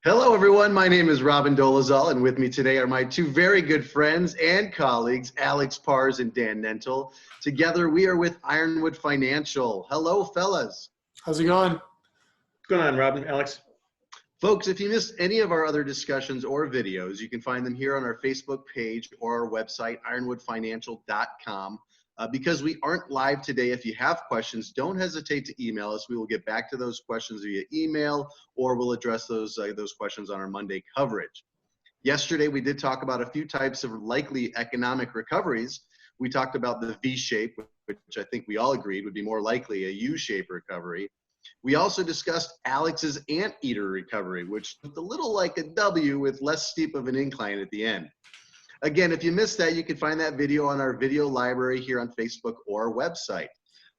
Hello, everyone. My name is Robin Dolezal, and with me today are my two very good friends and colleagues, Alex Pars and Dan Nentel. Together, we are with Ironwood Financial. Hello, fellas. How's it going? What's going on, Robin, Alex? Folks, if you missed any of our other discussions or videos, you can find them here on our Facebook page or our website, ironwoodfinancial.com. Because we aren't live today, if you have questions, don't hesitate to email us. We will get back to those questions via email, or we'll address those questions on our Monday coverage. Yesterday, we did talk about a few types of likely economic recoveries. We talked about the V-shape, which I think we all agreed would be more likely a U-shape recovery. We also discussed Alex's anteater recovery, which looked a little like a W with less steep of an incline at the end. Again, if you missed that, you can find that video on our video library here on Facebook or our website.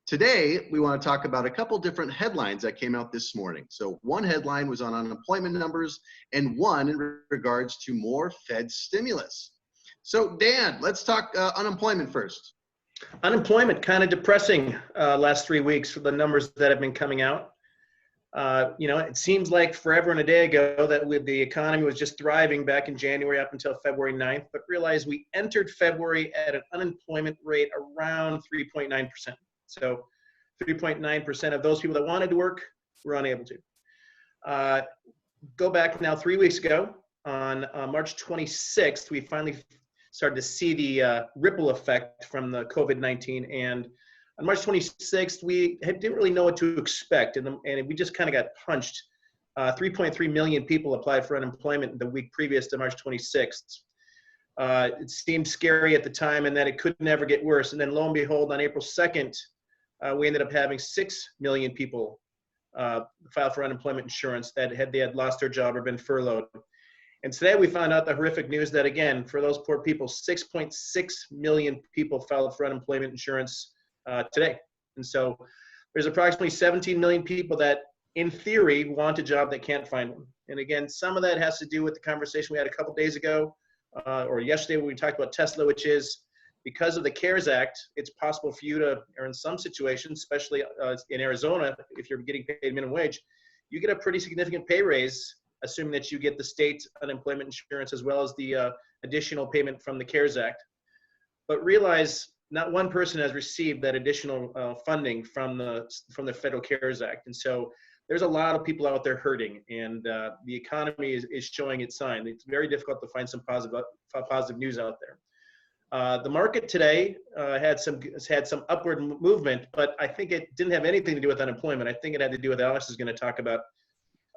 Today, we want to talk about a couple different headlines that came out this morning. So one headline was on unemployment numbers and one in regards to more Fed stimulus. So Dan, let's talk unemployment first. Unemployment kind of depressing last 3 weeks for the numbers that have been coming out. It seems like forever and a day ago that the economy was just thriving back in January up until February 9th, but realized we entered February at an unemployment rate around 3.9%. So 3.9% of those people that wanted to work were unable to. Go back now 3 weeks ago, on March 26th, we finally started to see the ripple effect from the COVID-19, and on March 26th, we didn't really know what to expect, and we just kind of got punched. 3.3 million people applied for unemployment the week previous to March 26th. It seemed scary at the time and that it could never get worse. And then lo and behold, on April 2nd, we ended up having 6 million people file for unemployment insurance that they had lost their job or been furloughed. And today we found out the horrific news that, again, for those poor people, 6.6 million people filed for unemployment insurance today. And so there's approximately 17 million people that, in theory, want a job that can't find one. And again, some of that has to do with the conversation we had a couple days ago or yesterday when we talked about Tesla, which is because of the CARES Act, it's possible for you to, or in some situations, especially in Arizona, if you're getting paid minimum wage, you get a pretty significant pay raise, assuming that you get the state unemployment insurance as well as the additional payment from the CARES Act. But realize not one person has received that additional funding from the Federal CARES Act. And so there's a lot of people out there hurting, and the economy is showing its sign. It's very difficult to find some positive news out there. The market today has had some upward movement, but I think it didn't have anything to do with unemployment. I think it had to do with Alex is going to talk about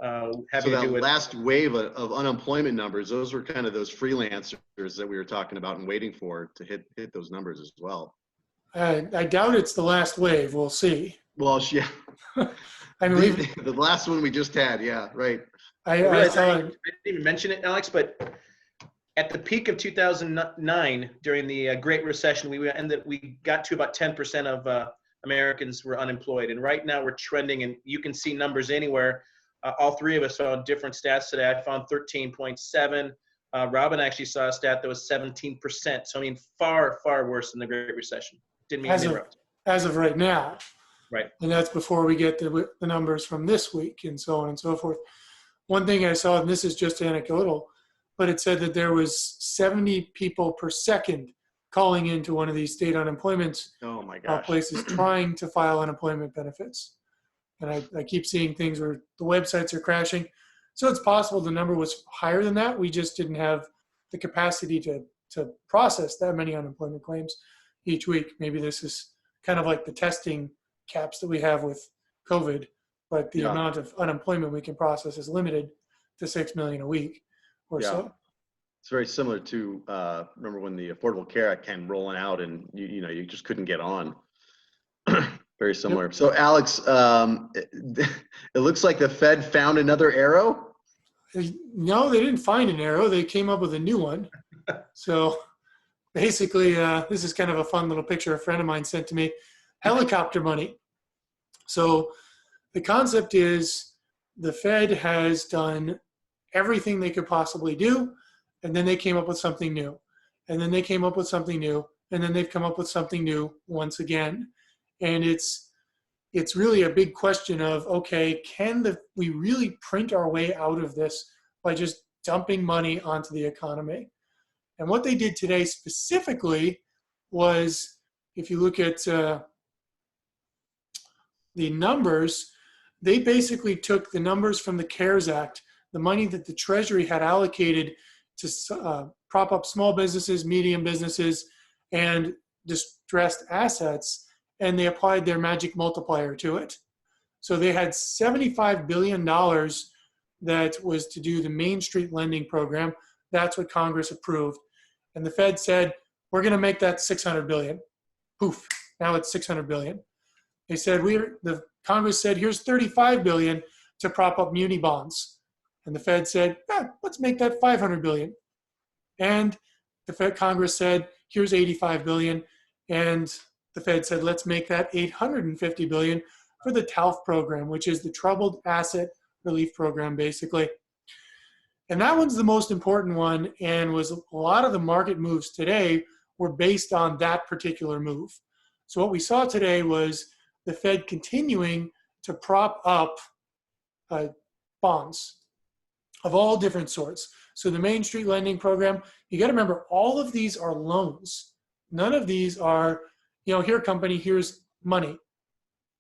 So that last wave of unemployment numbers, those were kind of those freelancers that we were talking about and waiting for to hit those numbers as well. I doubt it's the last wave. We'll see. Well, yeah. I mean, the last one we just had, yeah, right. I didn't even mention it, Alex, but at the peak of 2009, during the Great Recession, we got to about 10% of Americans were unemployed, and right now we're trending, and you can see numbers anywhere. All three of us found different stats today. I found 13.7. Robin actually saw a stat that was 17%. So, I mean, far, far worse than the Great Recession. Didn't mean to interrupt. As of right now. Right. And that's before we get the numbers from this week and so on and so forth. One thing I saw, and this is just anecdotal, but it said that there was 70 people per second calling into one of these state unemployment places trying to file unemployment benefits. And I keep seeing things where the websites are crashing. So it's possible the number was higher than that. We just didn't have the capacity to process that many unemployment claims each week. Maybe this is kind of like the testing caps that we have with COVID, but the amount of unemployment we can process is limited to 6 million a week or so. It's very similar to, remember when the Affordable Care Act came rolling out and you just couldn't get on. Very similar. Yep. So Alex, it looks like the Fed found another arrow. No, they didn't find an arrow. They came up with a new one. So basically, this is kind of a fun little picture a friend of mine sent to me. Helicopter money. So the concept is the Fed has done everything they could possibly do, and then they came up with something new. And then they came up with something new, and then they've come up with something new once again. And it's really a big question of, okay, can we really print our way out of this by just dumping money onto the economy. And what they did today specifically was, if you look at the numbers, they basically took the numbers from the CARES Act, the money that the Treasury had allocated to prop up small businesses, medium businesses, and distressed assets, and they applied their magic multiplier to it. So they had $75 billion that was to do the Main Street lending program. That's what Congress approved. And the Fed said, we're going to make that 600 billion. Poof, now it's 600 billion. They said, the Congress said, here's 35 billion to prop up muni bonds. And the Fed said, let's make that 500 billion. And the Congress said, here's 85 billion. And the Fed said, let's make that 850 billion for the TALF program, which is the Troubled Asset Relief Program, basically. And that one's the most important one, and was a lot of the market moves today were based on that particular move. So what we saw today was the Fed continuing to prop up bonds of all different sorts. So the Main Street lending program, you got to remember, all of these are loans. None of these are, here company, here's money.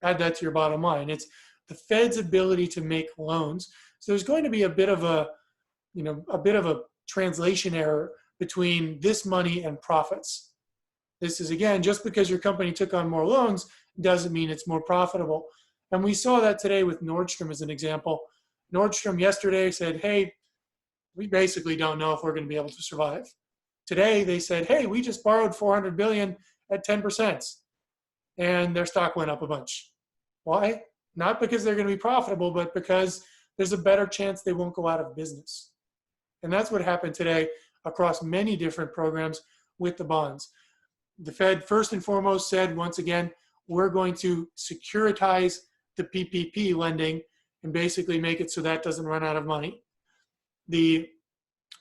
Add that to your bottom line. It's the Fed's ability to make loans. So there's going to be a bit of a translation error between this money and profits. This is, again, just because your company took on more loans doesn't mean it's more profitable. And we saw that today with Nordstrom as an example. Nordstrom yesterday said, hey, we basically don't know if we're going to be able to survive. Today they said, hey, we just borrowed 400 billion at 10%. And their stock went up a bunch. Why? Not because they're going to be profitable, but because there's a better chance they won't go out of business. And that's what happened today across many different programs with the bonds. The Fed, first and foremost, said, once again, we're going to securitize the PPP lending and basically make it so that doesn't run out of money. The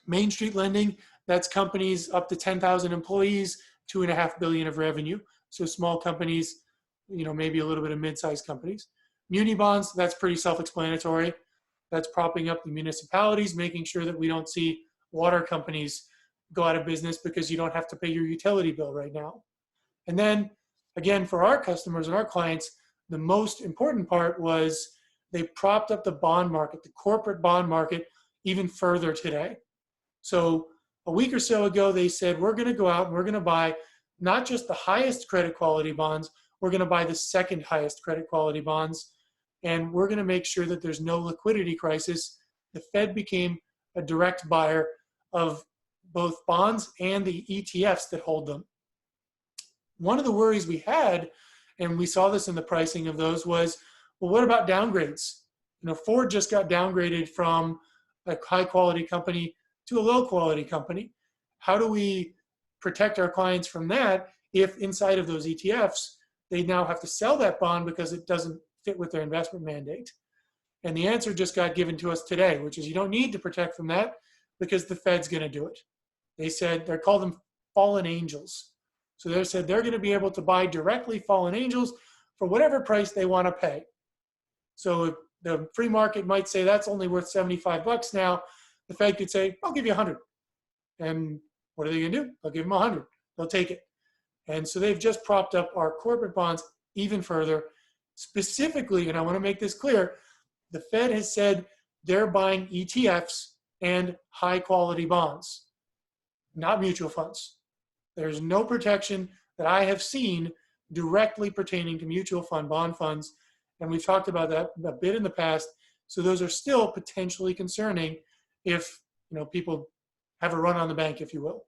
Main Street lending, that's companies up to 10,000 employees, $2.5 billion of revenue. So small companies, maybe a little bit of mid-sized companies. Muni bonds, that's pretty self-explanatory. That's propping up the municipalities, making sure that we don't see water companies go out of business because you don't have to pay your utility bill right now. And then, again, for our customers and our clients, the most important part was they propped up the bond market, the corporate bond market, even further today. So a week or so ago, they said, we're going to go out and we're going to buy not just the highest credit quality bonds, we're going to buy the second highest credit quality bonds, and we're going to make sure that there's no liquidity crisis. The Fed became a direct buyer of both bonds and the ETFs that hold them. One of the worries we had, and we saw this in the pricing of those, was, well, what about downgrades? Ford just got downgraded from a high quality company to a low quality company. How do we protect our clients from that if inside of those ETFs, they now have to sell that bond because it doesn't fit with their investment mandate? And the answer just got given to us today, which is you don't need to protect from that because the Fed's going to do it. They said, they call them fallen angels. So they said they're going to be able to buy directly fallen angels for whatever price they want to pay. So the free market might say that's only worth 75 bucks now. The Fed could say, I'll give you 100. And what are they going to do? They'll give them 100. They'll take it. And so they've just propped up our corporate bonds even further. Specifically, and I want to make this clear, the Fed has said they're buying ETFs and high quality bonds, not mutual funds. There's no protection that I have seen directly pertaining to mutual fund bond funds. And we've talked about that a bit in the past. So those are still potentially concerning if people have a run on the bank, if you will.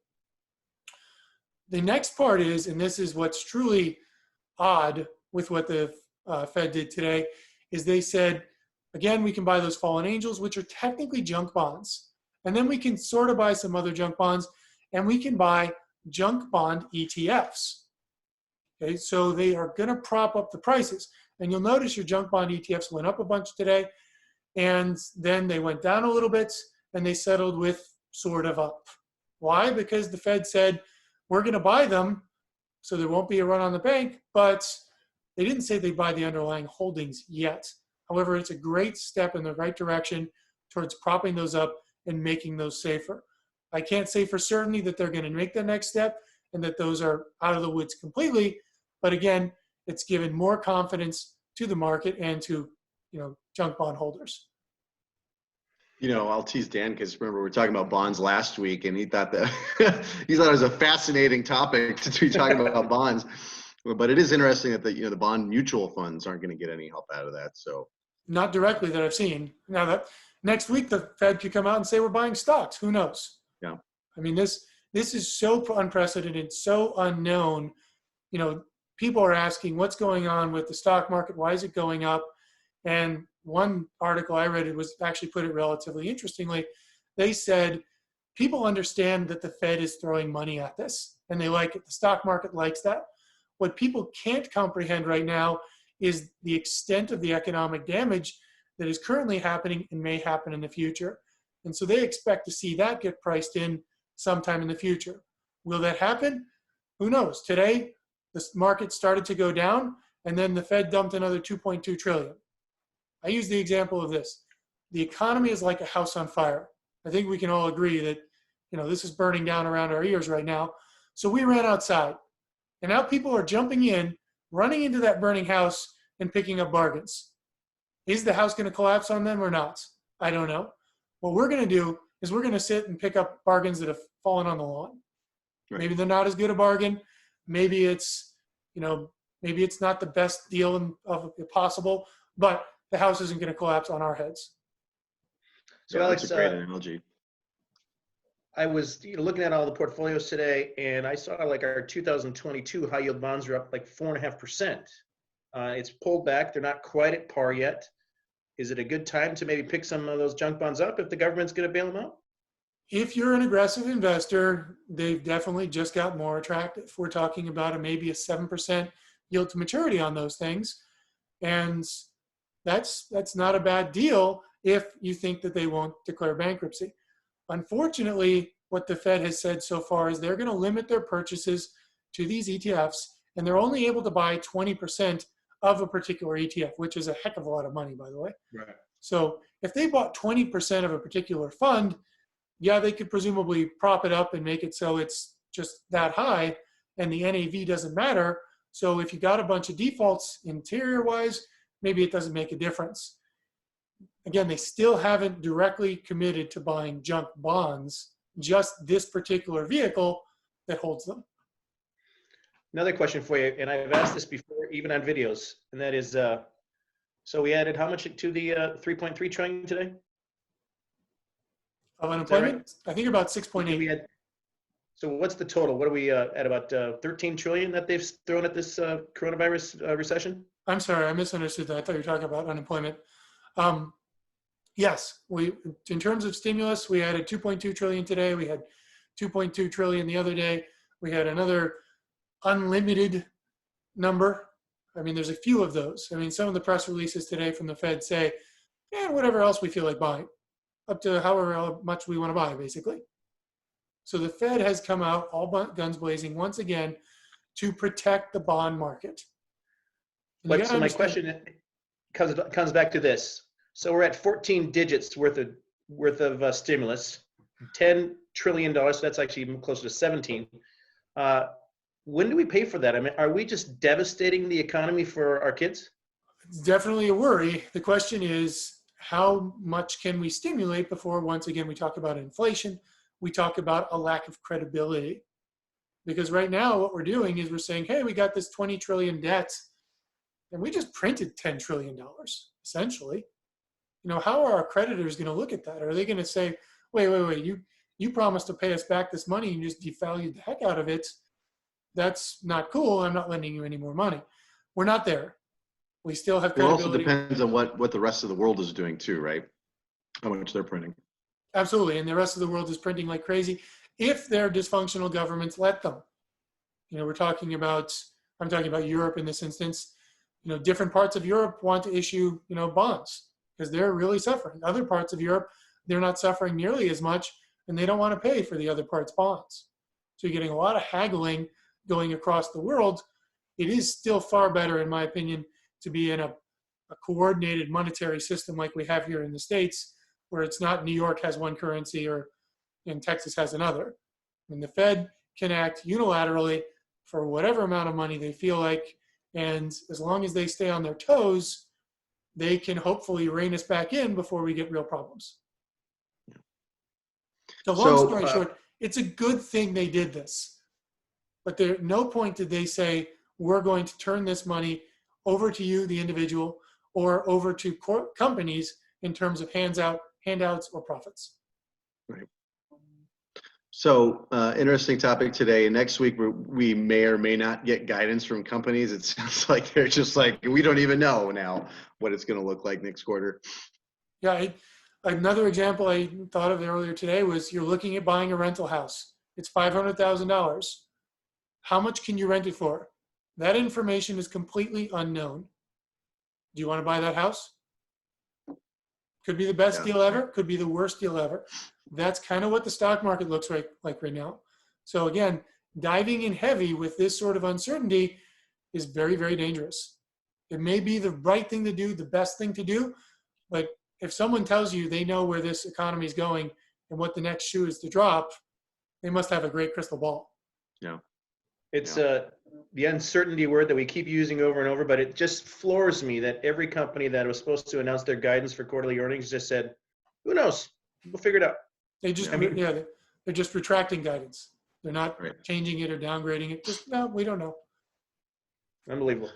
The next part is, and this is what's truly odd with what the Fed did today, is they said, again, we can buy those fallen angels, which are technically junk bonds. And then we can sort of buy some other junk bonds, and we can buy junk bond ETFs. Okay, so they are going to prop up the prices. And you'll notice your junk bond ETFs went up a bunch today, and then they went down a little bit, and they settled with sort of up. Why? Because the Fed said, we're going to buy them, so there won't be a run on the bank, but they didn't say they'd buy the underlying holdings yet. However, it's a great step in the right direction towards propping those up and making those safer. I can't say for certainty that they're going to make the next step and that those are out of the woods completely. But again, it's given more confidence to the market and to, junk bond holders. I'll tease Dan because remember we were talking about bonds last week, and he thought that he thought it was a fascinating topic to be talking about bonds. But it is interesting that the bond mutual funds aren't going to get any help out of that. So not directly that I've seen. Now that next week the Fed could come out and say we're buying stocks. Who knows? Yeah. I mean, this is so unprecedented, so unknown. People are asking what's going on with the stock market. Why is it going up? And one article I read, it was actually put it relatively interestingly. They said people understand that the Fed is throwing money at this, and they like it. The stock market likes that. What people can't comprehend right now is the extent of the economic damage that is currently happening and may happen in the future. And so they expect to see that get priced in sometime in the future. Will that happen? Who knows? Today, the market started to go down, and then the Fed dumped another 2.2 trillion. I use the example of this. The economy is like a house on fire. I think we can all agree that, this is burning down around our ears right now. So we ran outside, and now people are jumping in, running into that burning house and picking up bargains. Is the house going to collapse on them or not? I don't know. What we're going to do is we're going to sit and pick up bargains that have fallen on the lawn. Right. Maybe they're not as good a bargain. Maybe it's, maybe it's not the best deal of possible, but the house isn't going to collapse on our heads. So Alex, that's a great analogy. I was looking at all the portfolios today, and I saw like our 2022 high yield bonds are up like 4.5%. It's pulled back. They're not quite at par yet. Is it a good time to maybe pick some of those junk bonds up if the government's going to bail them out? If you're an aggressive investor, they've definitely just got more attractive. We're talking about maybe a 7% yield to maturity on those things. And that's not a bad deal if you think that they won't declare bankruptcy. Unfortunately, what the Fed has said so far is they're going to limit their purchases to these ETFs, and they're only able to buy 20% of a particular ETF, which is a heck of a lot of money, by the way. Right. So if they bought 20% of a particular fund, yeah, they could presumably prop it up and make it so it's just that high, and the NAV doesn't matter. So if you got a bunch of defaults interior-wise, maybe it doesn't make a difference. Again, they still haven't directly committed to buying junk bonds, just this particular vehicle that holds them. Another question for you, and I've asked this before, even on videos, and that is, so we added how much to the 3.3 trillion today? Of unemployment? Right? I think about 6.8. So what's the total? What are we at, about 13 trillion that they've thrown at this coronavirus recession? I'm sorry, I misunderstood that. I thought you were talking about unemployment. Yes, in terms of stimulus, we added 2.2 trillion today. We had 2.2 trillion the other day. We had another unlimited number. I mean, there's a few of those. I mean, some of the press releases today from the Fed say, whatever else we feel like buying, up to however much we want to buy, basically. So the Fed has come out all guns blazing once again to protect the bond market. But so my question comes back to this. So we're at 14 digits worth of stimulus, $10 trillion. So that's actually even closer to 17. When do we pay for that? I mean, are we just devastating the economy for our kids? It's definitely a worry. The question is, how much can we stimulate before, once again, we talk about inflation, we talk about a lack of credibility. Because right now what we're doing is we're saying, hey, we got this 20 trillion debt, and we just printed $10 trillion, essentially. How are our creditors going to look at that? Are they going to say, wait, you promised to pay us back this money and you just devalued the heck out of it? That's not cool. I'm not lending you any more money. We're not there. We still have credibility. It also depends on what the rest of the world is doing too, right? How much they're printing. Absolutely. And the rest of the world is printing like crazy if their dysfunctional governments let them. I'm talking about Europe in this instance. Different parts of Europe want to issue, bonds because they're really suffering. Other parts of Europe, they're not suffering nearly as much, and they don't want to pay for the other parts' bonds. So you're getting a lot of haggling going across the world. It is still far better, in my opinion, to be in a coordinated monetary system like we have here in the States, where it's not New York has one currency and Texas has another. And the Fed can act unilaterally for whatever amount of money they feel like, and as long as they stay on their toes, they can hopefully rein us back in before we get real problems. So long story short, it's a good thing they did this. But at no point did they say, we're going to turn this money over to you, the individual, or over to companies in terms of handouts, or profits. Right. So interesting topic today. Next week, we may or may not get guidance from companies. It sounds like they're just like, we don't even know now what it's going to look like next quarter. Yeah. Another example I thought of earlier today was you're looking at buying a rental house. It's $500,000. How much can you rent it for? That information is completely unknown. Do you want to buy that house? Could be the best deal ever, could be the worst deal ever. That's kind of what the stock market looks like right now. So again, diving in heavy with this sort of uncertainty is very, very dangerous. It may be the right thing to do, the best thing to do, but if someone tells you they know where this economy is going and what the next shoe is to drop, they must have a great crystal ball. Yeah. It's the uncertainty word that we keep using over and over, but it just floors me that every company that was supposed to announce their guidance for quarterly earnings just said, who knows? We'll figure it out. They just, they're just retracting guidance. They're not changing it or downgrading it. Just, no, we don't know. Unbelievable.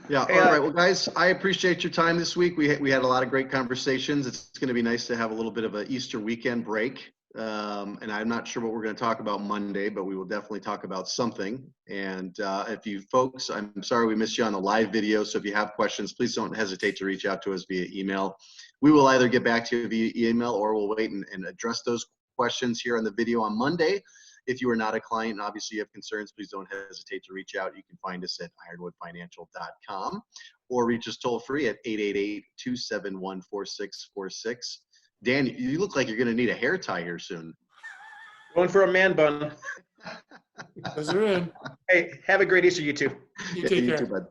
Yeah. Hey, all right. Well, guys, I appreciate your time this week. We had a lot of great conversations. It's going to be nice to have a little bit of an Easter weekend break. And I'm not sure what we're going to talk about Monday, but we will definitely talk about something. And if you folks, I'm sorry we missed you on the live video. So if you have questions, please don't hesitate to reach out to us via email. We will either get back to you via email or we'll wait and address those questions here on the video on Monday. If you are not a client and obviously you have concerns, please don't hesitate to reach out. You can find us at ironwoodfinancial.com or reach us toll free at 888-271-4646. Dan, you look like you're going to need a hair tie here soon. Going for a man bun. Those are in. Hey, have a great Easter, you two. You take care. You too, bud.